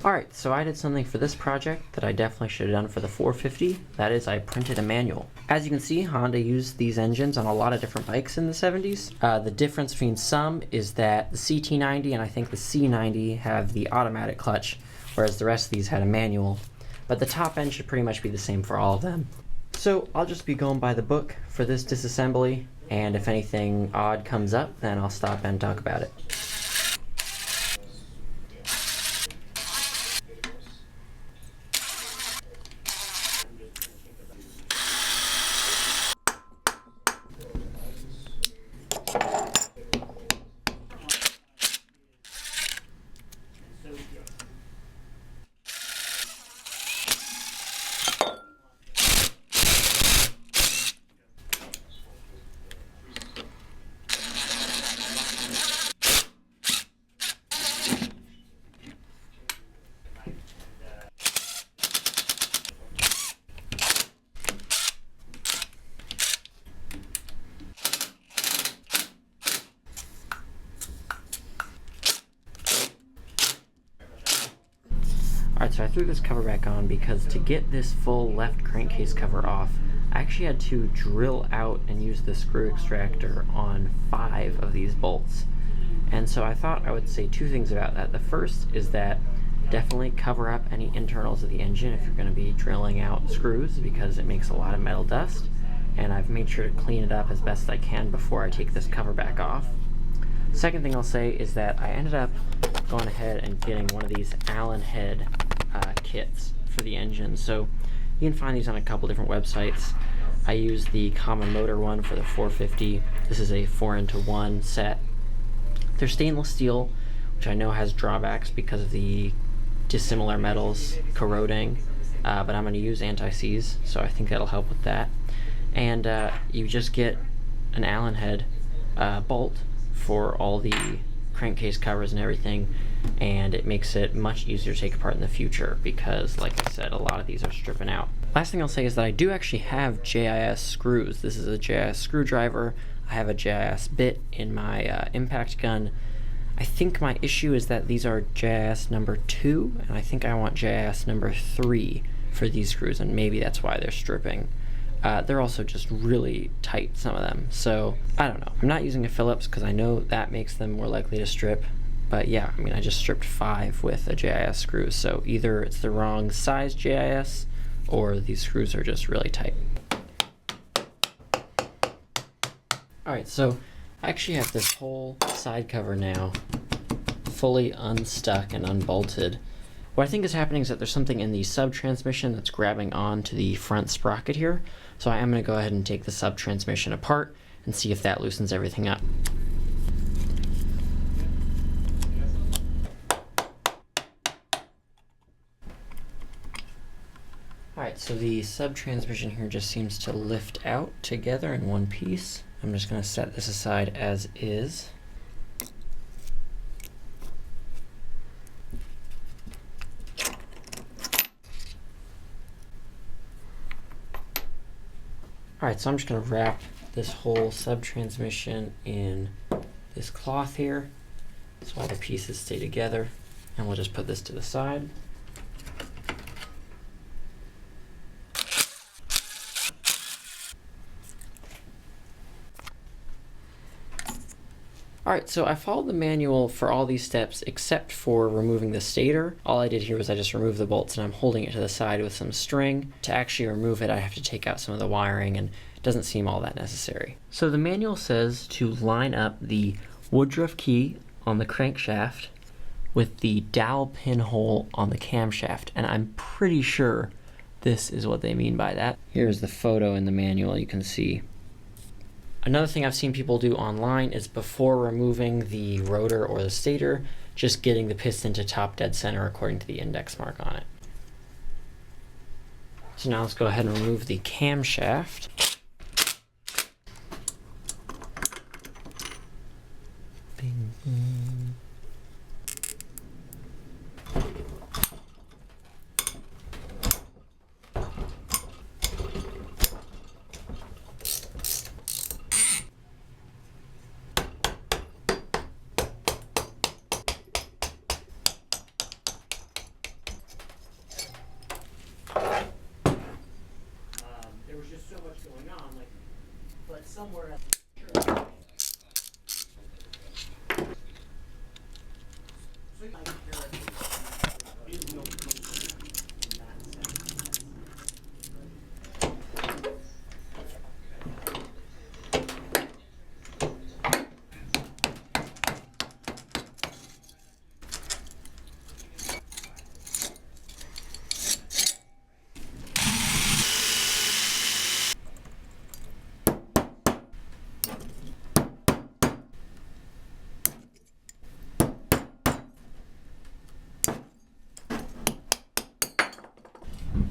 Alright, so I did something for this project that I definitely should have done for the 450. That is, I printed a manual. As you can see, Honda used these engines on a lot of different bikes in the 70s. The difference between some is that the CT90 and I think the C90 have the automatic clutch, whereas the rest of these had a manual. But the top end should pretty much be the same for all of them. So I'll just be going by the book for this disassembly, and if anything odd comes up, then I'll stop and talk about it. Alright, so I threw this cover back on because to get this full left crankcase cover off, I actually had to drill out and use the screw extractor on 5 of these bolts. And so I thought I would say 2 things about that. The first is that definitely cover up any internals of the engine if you're going to be drilling out screws, because it makes a lot of metal dust. And I've made sure to clean it up as best I can before I take this cover back off. Second thing I'll say is that I ended up going ahead and getting one of these Allen head kits for the engine. So you can find these on a couple different websites. I use the common motor one for the 450. This is a 4-into-1 set. They're stainless steel, which I know has drawbacks because of the dissimilar metals corroding, but I'm going to use anti-seize, so I think that'll help with that. And you just get an Allen head bolt for all the crankcase covers and everything, and it makes it much easier to take apart in the future because, like I said, a lot of these are stripping out. Last thing I'll say is that I do actually have JIS screws. This is a JIS screwdriver. I have a JIS bit in my impact gun. I think my issue is that these are JIS number 2, and I think I want JIS number 3 for these screws, and maybe that's why they're stripping. They're also just really tight, some of them, so I don't know. I'm not using a Phillips because I know that makes them more likely to strip, but yeah, I mean, I just stripped 5 with a JIS screw, so either it's the wrong size JIS or these screws are just really tight. Alright, so I actually have this whole side cover now fully unstuck and unbolted. What I think is happening is that there's something in the sub-transmission that's grabbing onto the front sprocket here. So I am going to go ahead and take the sub-transmission apart and see if that loosens everything up. Alright, so the sub-transmission here just seems to lift out together in one piece. I'm just going to set this aside as is. Alright, so I'm just going to wrap this whole sub-transmission in this cloth here so all the pieces stay together, and we'll just put this to the side. Alright, so I followed the manual for all these steps except for removing the stator. All I did here was I just removed the bolts and I'm holding it to the side with some string. To actually remove it, I have to take out some of the wiring, and it doesn't seem all that necessary. So the manual says to line up the woodruff key on the crankshaft with the dowel pinhole on the camshaft, and I'm pretty sure this is what they mean by that. Here's the photo in the manual, you can see. Another thing I've seen people do online is before removing the rotor or the stator, just getting the piston to top dead center according to the index mark on it. So now let's go ahead and remove the camshaft. Bing, bing.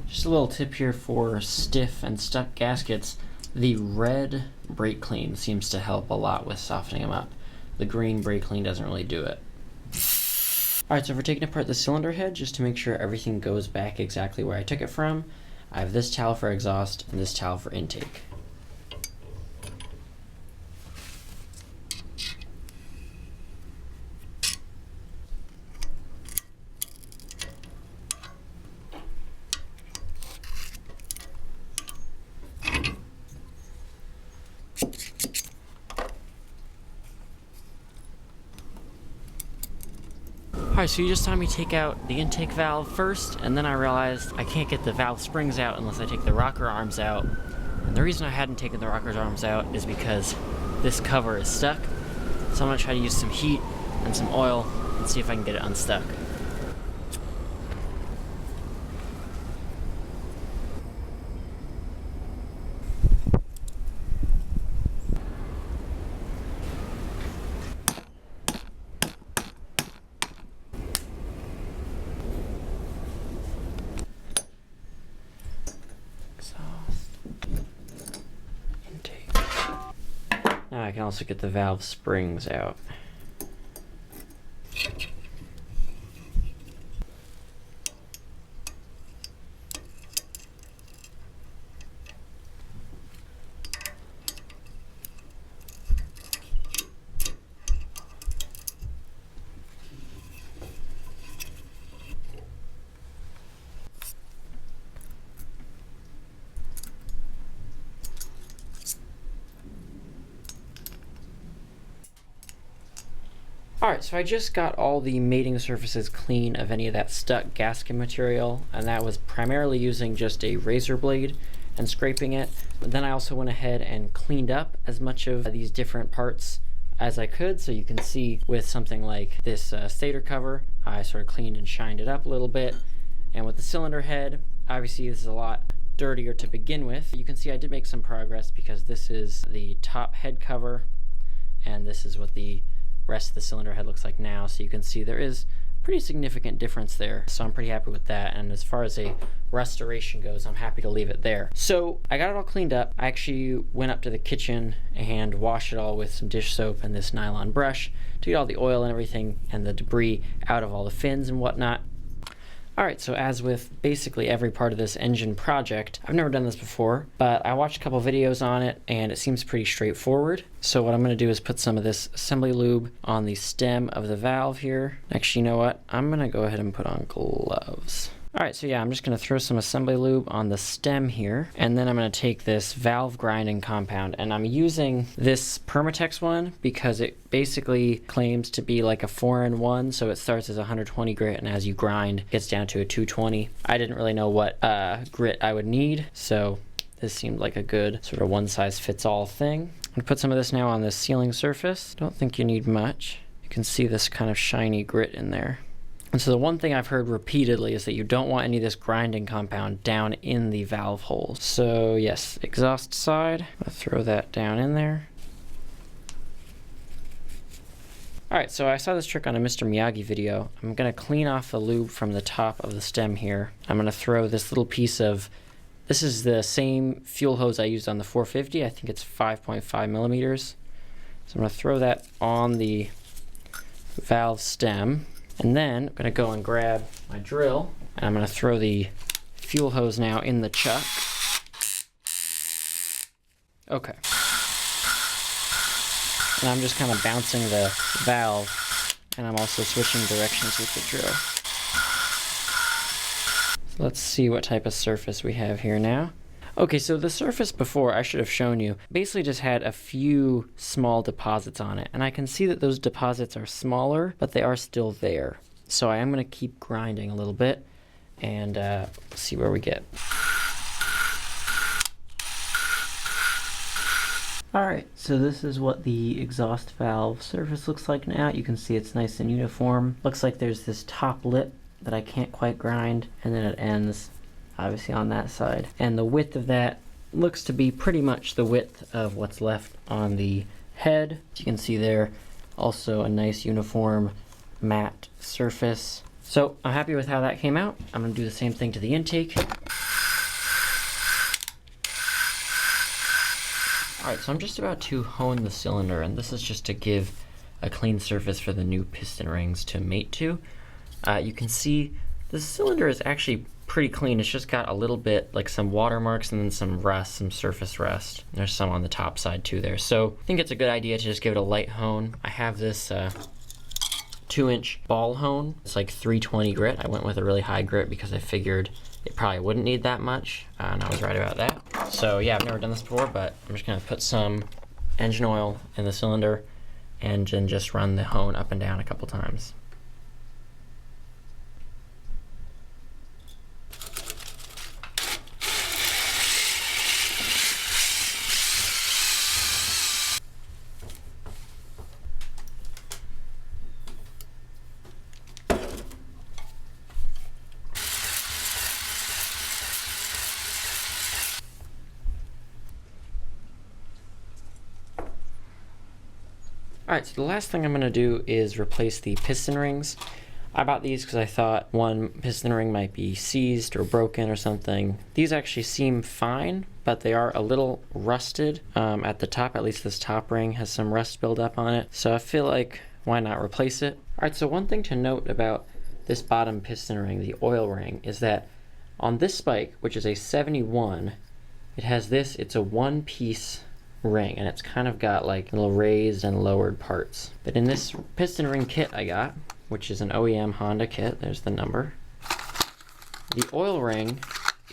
Just a little tip here for stiff and stuck gaskets. The red brake clean seems to help a lot with softening them up. The green brake clean doesn't really do it. Alright, so for taking apart the cylinder head, just to make sure everything goes back exactly where I took it from, I have this towel for exhaust and this towel for intake. Alright, so you just saw me take out the intake valve first, and then I realized I can't get the valve springs out unless I take the rocker arms out. And the reason I hadn't taken the rocker arms out is because this cover is stuck. So I'm going to try to use some heat and some oil and see if I can get it unstuck. Now I can also get the valve springs out. Alright, so I just got all the mating surfaces clean of any of that stuck gasket material, and that was primarily using just a razor blade and scraping it. But then I also went ahead and cleaned up as much of these different parts as I could. So you can see with something like this stator cover, I sort of cleaned and shined it up a little bit. And with the cylinder head, obviously this is a lot dirtier to begin with. You can see I did make some progress because this is the top head cover, and this is what the rest of the cylinder head looks like now. So you can see there is a pretty significant difference there. So I'm pretty happy with that. And as far as a restoration goes, I'm happy to leave it there. So I got it all cleaned up. I actually went up to the kitchen and washed it all with some dish soap and this nylon brush to get all the oil and everything and the debris out of all the fins and whatnot. Alright, so as with basically every part of this engine project, I've never done this before, but I watched a couple videos on it and it seems pretty straightforward. So what I'm going to do is put some of this assembly lube on the stem of the valve here. Actually, you know what? I'm going to go ahead and put on gloves. Alright, so yeah, I'm just going to throw some assembly lube on the stem here, and then I'm going to take this valve grinding compound, and I'm using this Permatex one because it basically claims to be like a 4-in-1, so it starts as 120 grit, and as you grind, it gets down to a 220. I didn't really know what grit I would need, so this seemed like a good sort of one-size-fits-all thing. I'm going to put some of this now on this sealing surface. Don't think you need much. You can see this kind of shiny grit in there. And so the one thing I've heard repeatedly is that you don't want any of this grinding compound down in the valve holes. So yes, exhaust side, I'll throw that down in there. Alright, so I saw this trick on a Mr. Miyagi video. I'm going to clean off the lube from the top of the stem here. I'm going to throw this little piece of, this is the same fuel hose I used on the 450. I think it's 5.5 millimeters. So I'm going to throw that on the valve stem. And then I'm going to go and grab my drill, and I'm going to throw the fuel hose now in the chuck. Okay. And I'm just kind of bouncing the valve, and I'm also switching directions with the drill. So let's see what type of surface we have here now. Okay, so the surface before, I should have shown you, basically just had a few small deposits on it. And I can see that those deposits are smaller, but they are still there. So I am going to keep grinding a little bit and see where we get. Alright, so this is what the exhaust valve surface looks like now. You can see it's nice and uniform. Looks like there's this top lip that I can't quite grind, and then it ends obviously on that side. And the width of that looks to be pretty much the width of what's left on the head. As you can see there, also a nice uniform matte surface. So I'm happy with how that came out. I'm going to do the same thing to the intake. Alright, so I'm just about to hone the cylinder, and this is just to give a clean surface for the new piston rings to mate to. You can see the cylinder is actually pretty clean. It's just got a little bit, like some watermarks and then some rust, some surface rust. There's some on the top side too there. So I think it's a good idea to just give it a light hone. I have this 2-inch ball hone. It's like 320 grit. I went with a really high grit because I figured it probably wouldn't need that much, and I was right about that. So yeah, I've never done this before, but I'm just gonna put some engine oil in the cylinder and then just run the hone up and down a couple times. Alright, so the last thing I'm going to do is replace the piston rings. I bought these because I thought one piston ring might be seized or broken or something. These actually seem fine, but they are a little rusted at the top. At least this top ring has some rust buildup on it. So I feel like, why not replace it? Alright, so one thing to note about this bottom piston ring, the oil ring, is that on this spike, which is a 71, it has this, it's a one-piece ring, and it's kind of got like little raised and lowered parts. But in this piston ring kit I got, which is an OEM Honda kit, there's the number, the oil ring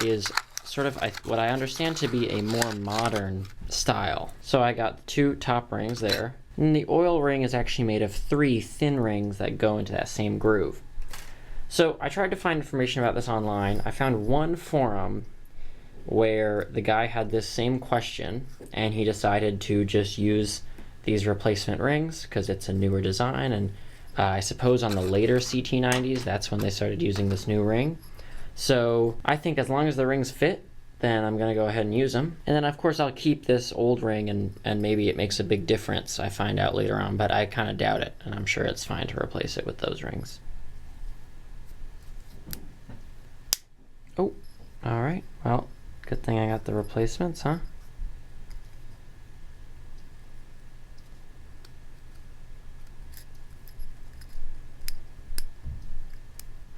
is sort of what I understand to be a more modern style. So I got 2 top rings there, and the oil ring is actually made of 3 thin rings that go into that same groove. So I tried to find information about this online. I found one forum where the guy had this same question, and he decided to just use these replacement rings because it's a newer design, and I suppose on the later CT90s that's when they started using this new ring. So I think as long as the rings fit, then I'm gonna go ahead and use them. And then of course I'll keep this old ring, and maybe it makes a big difference, I find out later on, but I kind of doubt it, and I'm sure it's fine to replace it with those rings. Oh, alright, well, good thing I got the replacements, huh?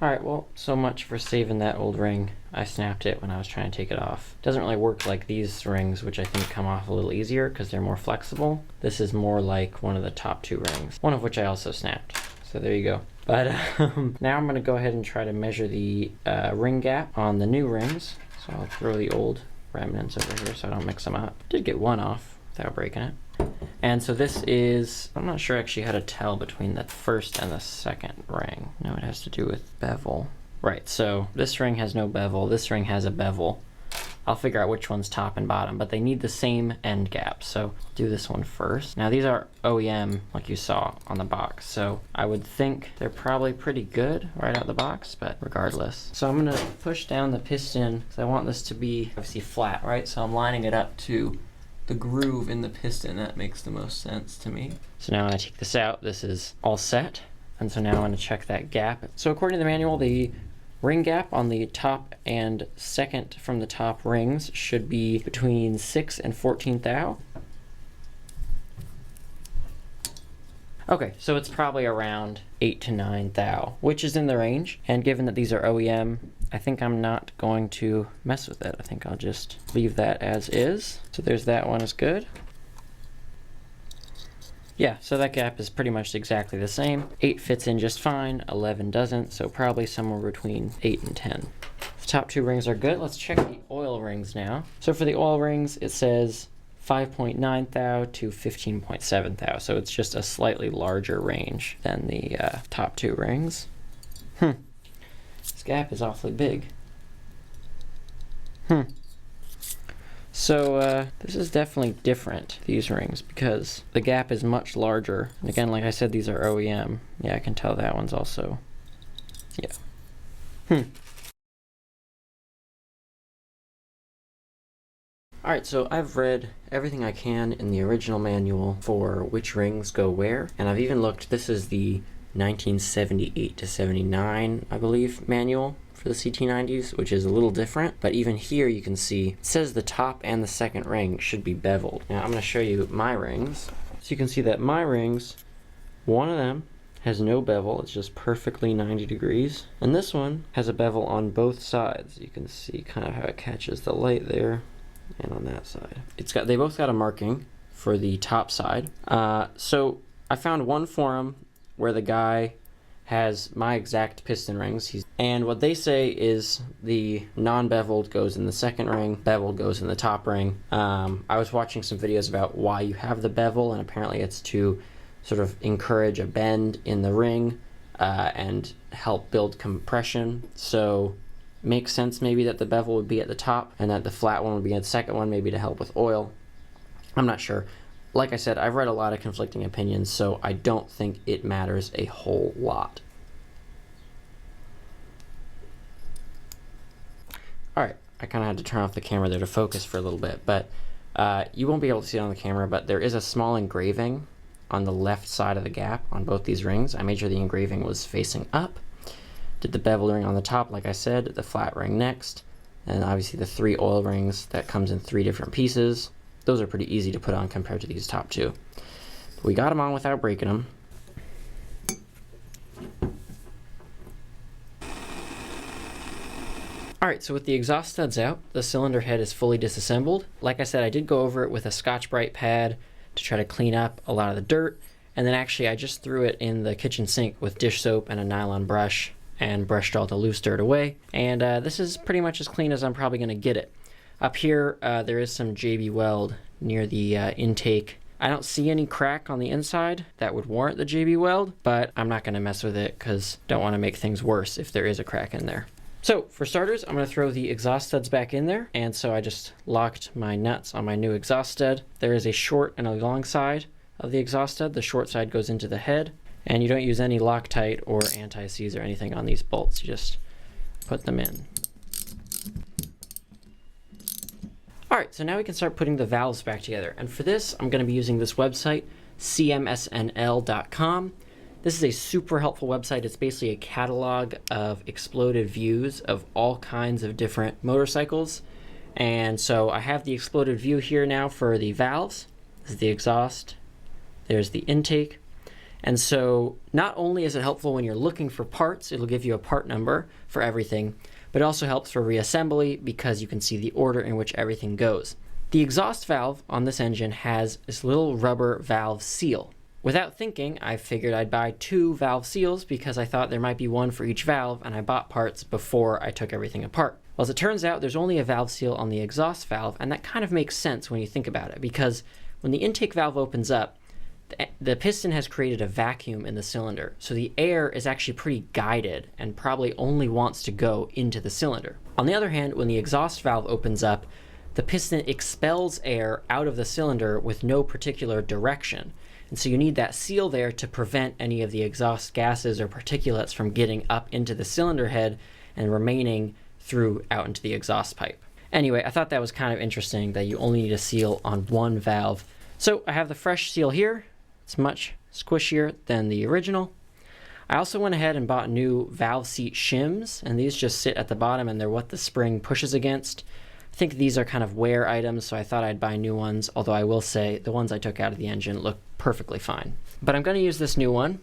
Alright, well, so much for saving that old ring. I snapped it when I was trying to take it off. Doesn't really work like these rings, which I think come off a little easier because they're more flexible. This is more like one of the top 2 rings, one of which I also snapped. So there you go. But now I'm going to go ahead and try to measure the ring gap on the new rings. So I'll throw the old remnants over here so I don't mix them up. Did get one off without breaking it. And so this is, I'm not sure actually how to tell between the first and the second ring. No, it has to do with bevel. Right, so this ring has no bevel, this ring has a bevel. I'll figure out which one's top and bottom, but they need the same end gap. So do this one first. Now these are OEM, like you saw on the box, so I would think they're probably pretty good right out the box, but regardless. So I'm gonna push down the piston, because I want this to be obviously flat, right? So I'm lining it up to the groove in the piston. That makes the most sense to me. So now when I take this out, this is all set. And so now I'm gonna check that gap. So according to the manual, the ring gap on the top and second from the top rings should be between 6 and 14 thou. Okay, so it's probably around 8 to 9 thou, which is in the range. And given that these are OEM, I think I'm not going to mess with it. I think I'll just leave that as is. So there's that one is good. Yeah, so that gap is pretty much exactly the same. 8 fits in just fine, 11 doesn't, so probably somewhere between 8 and 10. The top two rings are good. Let's check the oil rings now. So for the oil rings, it says 5.9 thou to 15.7 thou. So it's just a slightly larger range than the top two rings. This gap is awfully big. So this is definitely different, these rings, because the gap is much larger. And again, like I said, these are OEM. Yeah, I can tell that one's also, yeah. Alright, so I've read everything I can in the original manual for which rings go where, and I've even looked, this is the 1978 to 79, I believe, manual for the CT90s, which is a little different, but even here you can see it says the top and the second ring should be beveled. Now I'm going to show you my rings. So you can see that my rings, one of them has no bevel, it's just perfectly 90 degrees, and this one has a bevel on both sides. You can see kind of how it catches the light there, and on that side. They both got a marking for the top side. So I found one forum where the guy has my exact piston rings, and what they say is the non-beveled goes in the second ring, beveled goes in the top ring. I was watching some videos about why you have the bevel, and apparently it's to sort of encourage a bend in the ring and help build compression. So makes sense maybe that the bevel would be at the top and that the flat one would be at the second one, maybe to help with oil. I'm not sure. Like I said, I've read a lot of conflicting opinions, so I don't think it matters a whole lot. Alright, I kind of had to turn off the camera there to focus for a little bit, but you won't be able to see it on the camera, but there is a small engraving on the left side of the gap on both these rings. I made sure the engraving was facing up. Did the bevel ring on the top, like I said, the flat ring next, and obviously the 3 oil rings that comes in 3 different pieces. Those are pretty easy to put on compared to these top 2. But we got them on without breaking them. Alright, so with the exhaust studs out, the cylinder head is fully disassembled. Like I said, I did go over it with a Scotch-Brite pad to try to clean up a lot of the dirt, and then actually I just threw it in the kitchen sink with dish soap and a nylon brush and brushed all the loose dirt away, and this is pretty much as clean as I'm probably going to get it. Up here there is some JB weld near the intake. I don't see any crack on the inside that would warrant the JB weld, but I'm not going to mess with it because I don't want to make things worse if there is a crack in there. So for starters, I'm going to throw the exhaust studs back in there, and so I just locked my nuts on my new exhaust stud. There is a short and a long side of the exhaust stud. The short side goes into the head, and you don't use any Loctite or anti-seize or anything on these bolts. You just put them in. Alright, so now we can start putting the valves back together. And for this, I'm going to be using this website, cmsnl.com. This is a super helpful website. It's basically a catalog of exploded views of all kinds of different motorcycles. And so I have the exploded view here now for the valves. This is the exhaust. There's the intake. And so not only is it helpful when you're looking for parts, it'll give you a part number for everything, but it also helps for reassembly because you can see the order in which everything goes. The exhaust valve on this engine has this little rubber valve seal. Without thinking, I figured I'd buy 2 valve seals because I thought there might be one for each valve, and I bought parts before I took everything apart. Well, as it turns out, there's only a valve seal on the exhaust valve, and that kind of makes sense when you think about it, because when the intake valve opens up, the piston has created a vacuum in the cylinder, so the air is actually pretty guided and probably only wants to go into the cylinder. On the other hand, when the exhaust valve opens up, the piston expels air out of the cylinder with no particular direction. And so you need that seal there to prevent any of the exhaust gases or particulates from getting up into the cylinder head and remaining through out into the exhaust pipe. Anyway, I thought that was kind of interesting that you only need a seal on one valve. So I have the fresh seal here. It's much squishier than the original. I also went ahead and bought new valve seat shims, and these just sit at the bottom and they're what the spring pushes against. I think these are kind of wear items, so I thought I'd buy new ones, although I will say the ones I took out of the engine look perfectly fine. But I'm going to use this new one,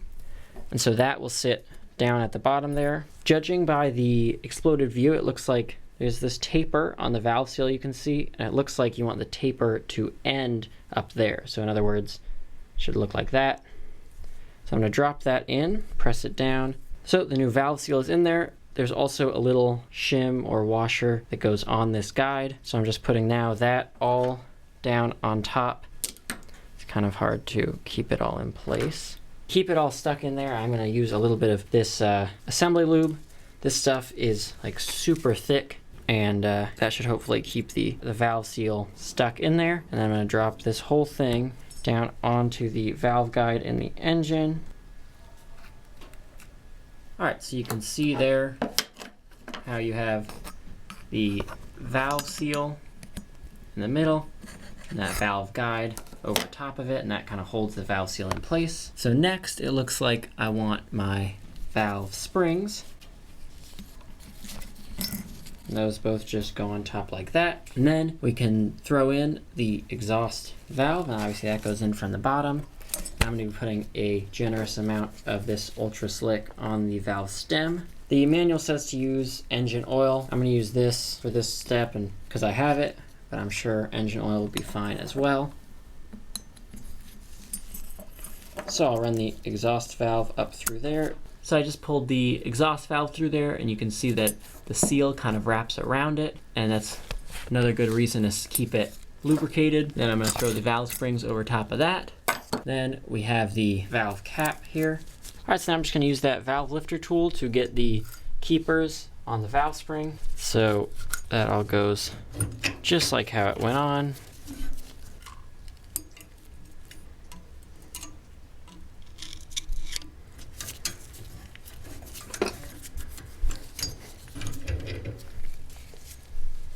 and so that will sit down at the bottom there. Judging by the exploded view, it looks like there's this taper on the valve seal you can see, and it looks like you want the taper to end up there. So in other words, it should look like that. So I'm going to drop that in, press it down. So the new valve seal is in there. There's also a little shim or washer that goes on this guide. So I'm just putting now that all down on top. It's kind of hard to keep it all in place. Keep it all stuck in there, I'm going to use a little bit of this assembly lube. This stuff is like super thick, and that should hopefully keep the valve seal stuck in there. And then I'm going to drop this whole thing down onto the valve guide in the engine. Alright, so you can see there how you have the valve seal in the middle, and that valve guide over top of it, and that kind of holds the valve seal in place. So next, it looks like I want my valve springs. And those both just go on top like that. And then we can throw in the exhaust valve, and obviously that goes in from the bottom. I'm going to be putting a generous amount of this Ultra Slick on the valve stem. The manual says to use engine oil. I'm going to use this for this step, and because I have it, but I'm sure engine oil will be fine as well. So I'll run the exhaust valve up through there. So I just pulled the exhaust valve through there, and you can see that the seal kind of wraps around it, and that's another good reason to keep it lubricated. Then I'm going to throw the valve springs over top of that. Then we have the valve cap here. Alright, so now I'm just going to use that valve lifter tool to get the keepers on the valve spring. So that all goes just like how it went on.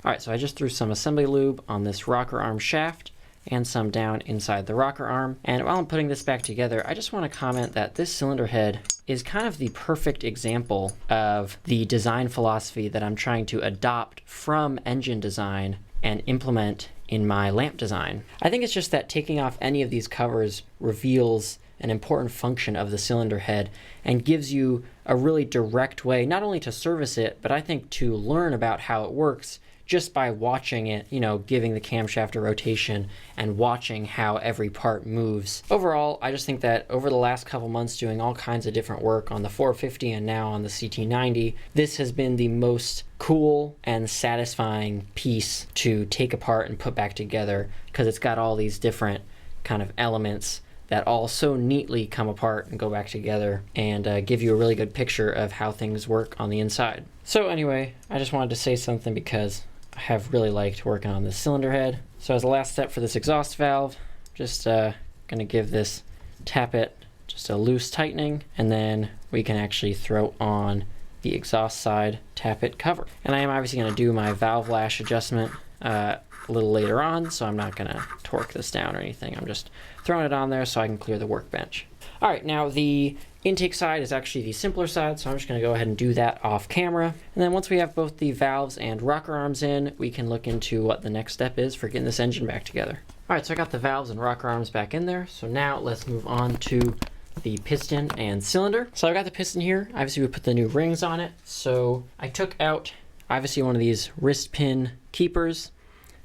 Alright, so I just threw some assembly lube on this rocker arm shaft and some down inside the rocker arm. And while I'm putting this back together, I just want to comment that this cylinder head is kind of the perfect example of the design philosophy that I'm trying to adopt from engine design and implement in my lamp design. I think it's just that taking off any of these covers reveals an important function of the cylinder head and gives you a really direct way not only to service it, but I think to learn about how it works just by watching it, you know, giving the camshaft a rotation and watching how every part moves. Overall, I just think that over the last couple months doing all kinds of different work on the 450 and now on the CT90, this has been the most cool and satisfying piece to take apart and put back together, because it's got all these different kind of elements that all so neatly come apart and go back together and give you a really good picture of how things work on the inside. So anyway, I just wanted to say something because I have really liked working on this cylinder head. So as a last step for this exhaust valve, just gonna give this tappet just a loose tightening, and then we can actually throw on the exhaust side tappet cover. And I am obviously gonna do my valve lash adjustment a little later on, so I'm not gonna torque this down or anything. I'm just throwing it on there so I can clear the workbench. All right, now the intake side is actually the simpler side, so I'm just going to go ahead and do that off camera. And then once we have both the valves and rocker arms in, we can look into what the next step is for getting this engine back together. All right, so I got the valves and rocker arms back in there. So now let's move on to the piston and cylinder. So I've got the piston here. Obviously we put the new rings on it. So I took out obviously one of these wrist pin keepers,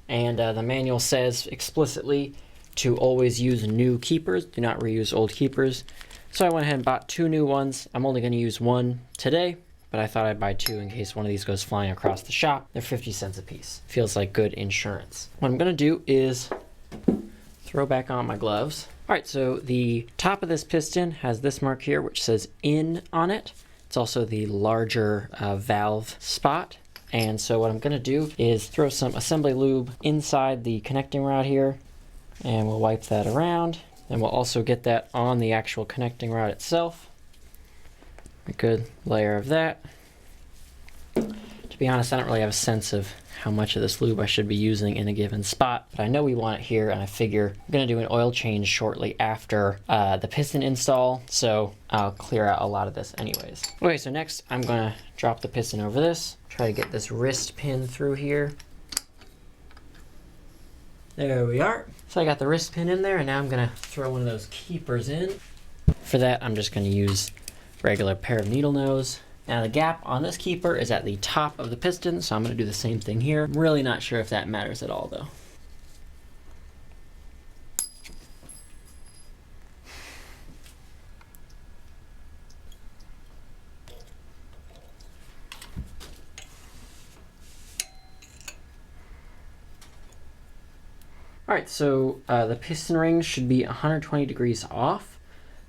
and the manual says explicitly to always use new keepers, do not reuse old keepers. So I went ahead and bought 2 new ones. I'm only going to use one today, but I thought I'd buy 2 in case one of these goes flying across the shop. They're 50 cents a piece. Feels like good insurance. What I'm going to do is throw back on my gloves. All right, so the top of this piston has this mark here which says in on it. It's also the larger valve spot. And so what I'm going to do is throw some assembly lube inside the connecting rod here, and we'll wipe that around. And we'll also get that on the actual connecting rod itself. A good layer of that. To be honest, I don't really have a sense of how much of this lube I should be using in a given spot, but I know we want it here, and I figure I'm going to do an oil change shortly after the piston install, so I'll clear out a lot of this anyways. Okay, so next I'm going to drop the piston over this, try to get this wrist pin through here. There we are. So I got the wrist pin in there, and now I'm going to throw one of those keepers in. For that, I'm just going to use a regular pair of needle nose. Now the gap on this keeper is at the top of the piston, so I'm going to do the same thing here. I'm really not sure if that matters at all though. Alright, so the piston rings should be 120 degrees off.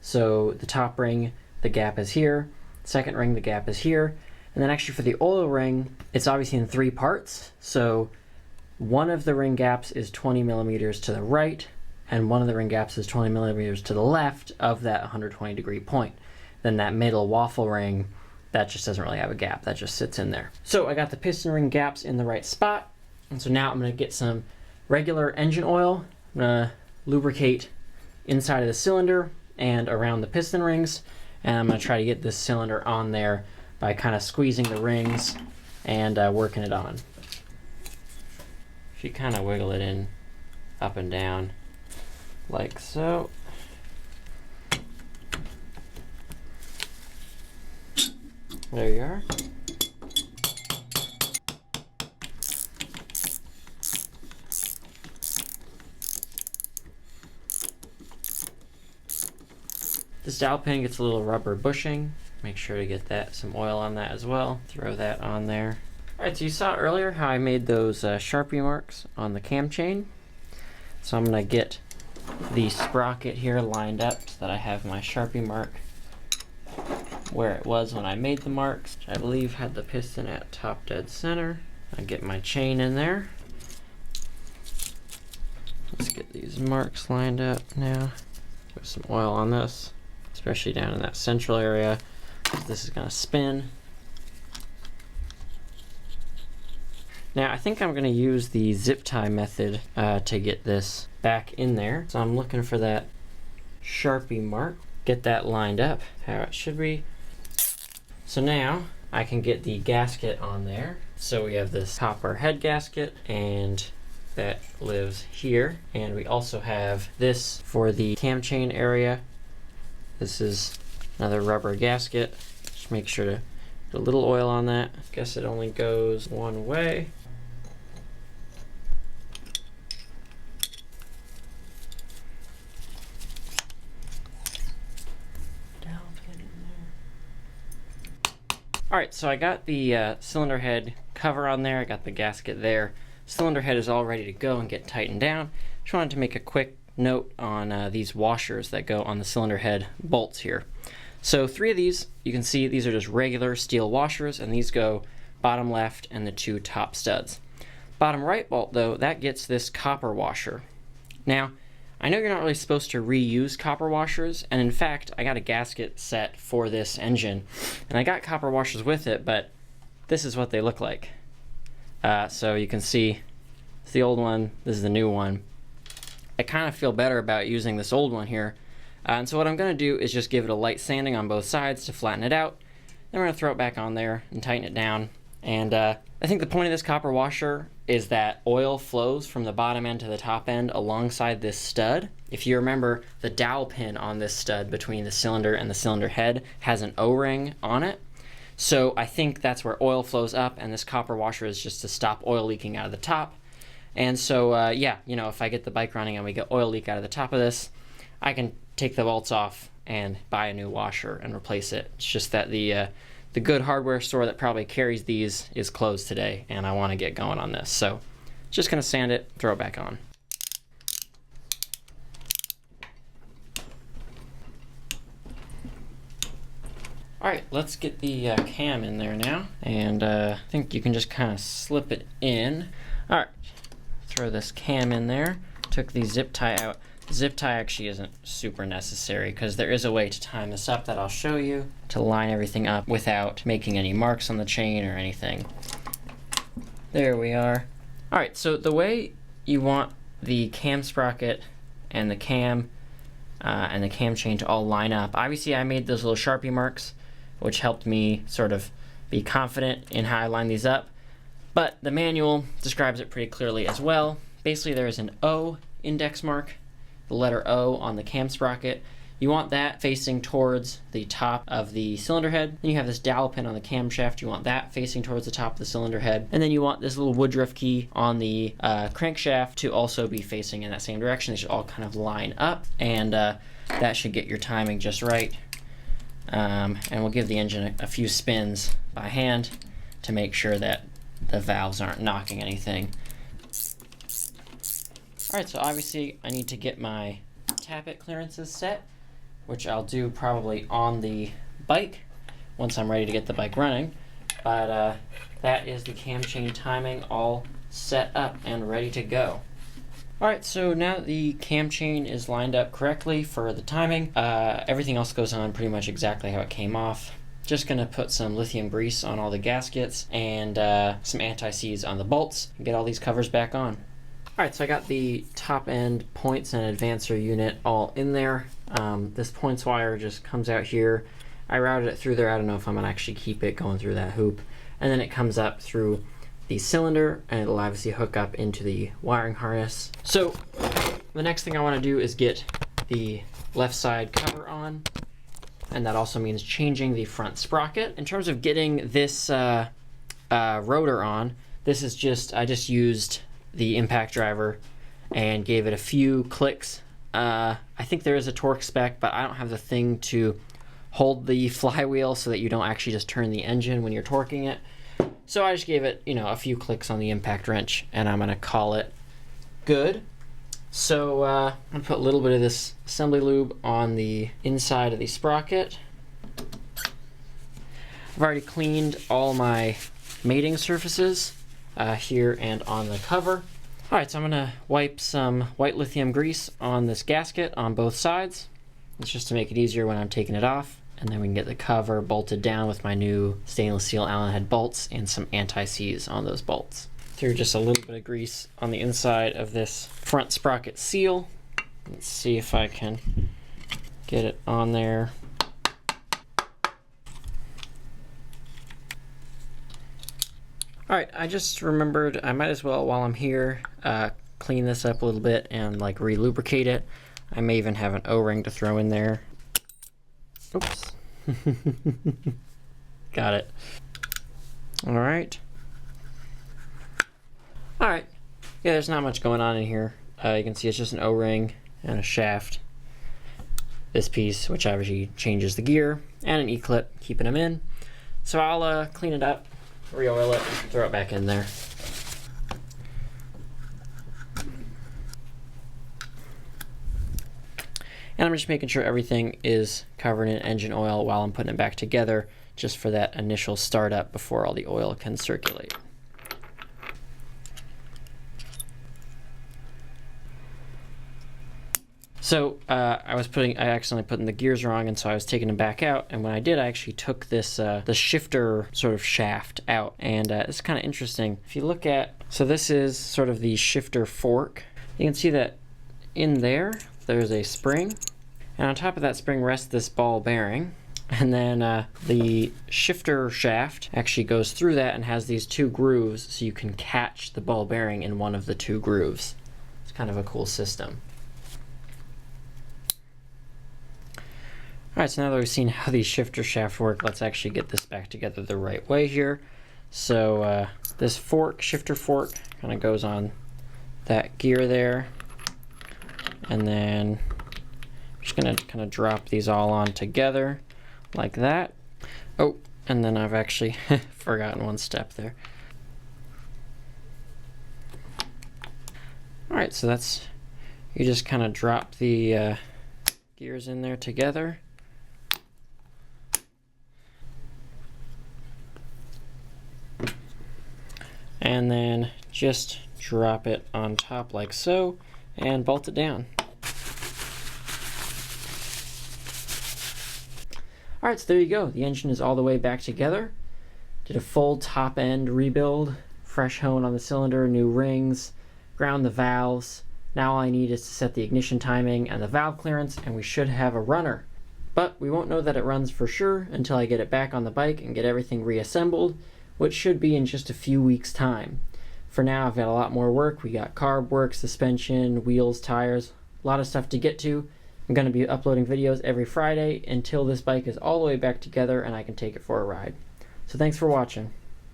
So the top ring, the gap is here. Second ring, the gap is here. And then actually for the oil ring, it's obviously in 3 parts. So one of the ring gaps is 20 millimeters to the right, and one of the ring gaps is 20 millimeters to the left of that 120 degree point. Then that middle waffle ring, that just doesn't really have a gap, that just sits in there. So I got the piston ring gaps in the right spot, and so now I'm gonna get some regular engine oil. I'm gonna lubricate inside of the cylinder and around the piston rings, and I'm gonna try to get this cylinder on there by kind of squeezing the rings and working it on. If you kind of wiggle it in up and down like so. There you are. This dowel pin gets a little rubber bushing. Make sure to get that, some oil on that as well. Throw that on there. Alright, so you saw earlier how I made those Sharpie marks on the cam chain. So I'm going to get the sprocket here lined up so that I have my Sharpie mark where it was when I made the marks, which I believe had the piston at top dead center. I get my chain in there. Let's get these marks lined up now. Put some oil on this, especially down in that central area, because this is going to spin. Now I think I'm going to use the zip tie method to get this back in there. So I'm looking for that Sharpie mark, get that lined up how it should be. So now I can get the gasket on there. So we have this copper head gasket, and that lives here. And we also have this for the cam chain area. This is another rubber gasket. Just make sure to put a little oil on that. I guess it only goes one way. Alright, so I got the cylinder head cover on there, I got the gasket there. Cylinder head is all ready to go and get tightened down. Just wanted to make a quick note on these washers that go on the cylinder head bolts here. So 3 of these, you can see these are just regular steel washers, and these go bottom left and the 2 top studs. Bottom right bolt though, that gets this copper washer. Now, I know you're not really supposed to reuse copper washers, and in fact, I got a gasket set for this engine, and I got copper washers with it, but this is what they look like. So you can see, it's the old one, this is the new one. I kind of feel better about using this old one here, and so what I'm going to do is just give it a light sanding on both sides to flatten it out. Then we're going to throw it back on there and tighten it down. And I think the point of this copper washer is that oil flows from the bottom end to the top end alongside this stud. If you remember, the dowel pin on this stud between the cylinder and the cylinder head has an O-ring on it. So I think that's where oil flows up, and this copper washer is just to stop oil leaking out of the top. And so yeah, you know, if I get the bike running and we get oil leak out of the top of this, I can take the bolts off and buy a new washer and replace it. It's just that the good hardware store that probably carries these is closed today, and I want to get going on this. So just going to sand it, throw it back on. Alright, let's get the cam in there now, and I think you can just kind of slip it in. Alright, throw this cam in there. Took the zip tie out. The zip tie actually isn't super necessary because there is a way to time this up that I'll show you to line everything up without making any marks on the chain or anything. There we are. Alright, so the way you want the cam sprocket and the cam chain to all line up, obviously I made those little Sharpie marks, which helped me sort of be confident in how I line these up, but the manual describes it pretty clearly as well. Basically there is an O index mark, the letter O on the cam sprocket. You want that facing towards the top of the cylinder head. Then you have this dowel pin on the camshaft. You want that facing towards the top of the cylinder head. And then you want this little woodruff key on the crankshaft to also be facing in that same direction. They should all kind of line up, and that should get your timing just right. And we'll give the engine a few spins by hand to make sure that the valves aren't knocking anything. Alright, so obviously I need to get my tappet clearances set, which I'll do probably on the bike once I'm ready to get the bike running. But that is the cam chain timing all set up and ready to go. Alright, so now that the cam chain is lined up correctly for the timing, everything else goes on pretty much exactly how it came off. Just going to put some lithium grease on all the gaskets and some anti-seize on the bolts and get all these covers back on. Alright, so I got the top end points and advancer unit all in there. This points wire just comes out here. I routed it through there. I don't know if I'm going to actually keep it going through that hoop. And then it comes up through the cylinder and it'll obviously hook up into the wiring harness. So the next thing I want to do is get the left side cover on. And that also means changing the front sprocket. In terms of getting this rotor on, this is just, I just used the impact driver and gave it a few clicks. I think there is a torque spec, but I don't have the thing to hold the flywheel so that you don't actually just turn the engine when you're torquing it. So I just gave it, you know, a few clicks on the impact wrench and I'm gonna call it good. So I'm gonna put a little bit of this assembly lube on the inside of the sprocket. I've already cleaned all my mating surfaces here and on the cover. Alright, so I'm gonna wipe some white lithium grease on this gasket on both sides. It's just to make it easier when I'm taking it off. And then we can get the cover bolted down with my new stainless steel Allen head bolts and some anti-seize on those bolts. Threw just a little bit of grease on the inside of this front sprocket seal. Let's see if I can get it on there. Alright, I just remembered I might as well, while I'm here, clean this up a little bit and like re-lubricate it. I may even have an O-ring to throw in there. Oops. Got it. Alright. Alright. Yeah, there's not much going on in here. You can see it's just an O-ring and a shaft. This piece, which obviously changes the gear, and an E-clip, keeping them in. So I'll clean it up, re-oil it, throw it back in there. And I'm just making sure everything is covered in engine oil while I'm putting it back together, just for that initial startup before all the oil can circulate. So I accidentally put in the gears wrong, and so I was taking them back out. And when I did, I actually took this the shifter sort of shaft out, and it's kind of interesting. If you look at, so this is sort of the shifter fork. You can see that in there's a spring, and on top of that spring rests this ball bearing, and then the shifter shaft actually goes through that and has these two grooves, so you can catch the ball bearing in one of the two grooves. It's kind of a cool system. Alright, so now that we've seen how these shifter shafts work, let's actually get this back together the right way here. So this shifter fork, kind of goes on that gear there. And then I'm just going to kind of drop these all on together like that. Oh, and then I've actually forgotten one step there. Alright, so that's, you just kind of drop the gears in there together. And then just drop it on top like so and bolt it down. Alright, so there you go. The engine is all the way back together. Did a full top end rebuild, fresh hone on the cylinder, new rings, ground the valves. Now all I need is to set the ignition timing and the valve clearance, and we should have a runner. But we won't know that it runs for sure until I get it back on the bike and get everything reassembled, which should be in just a few weeks' time. For now, I've got a lot more work. We got carb work, suspension, wheels, tires, a lot of stuff to get to. I'm going to be uploading videos every Friday until this bike is all the way back together and I can take it for a ride. So thanks for watching.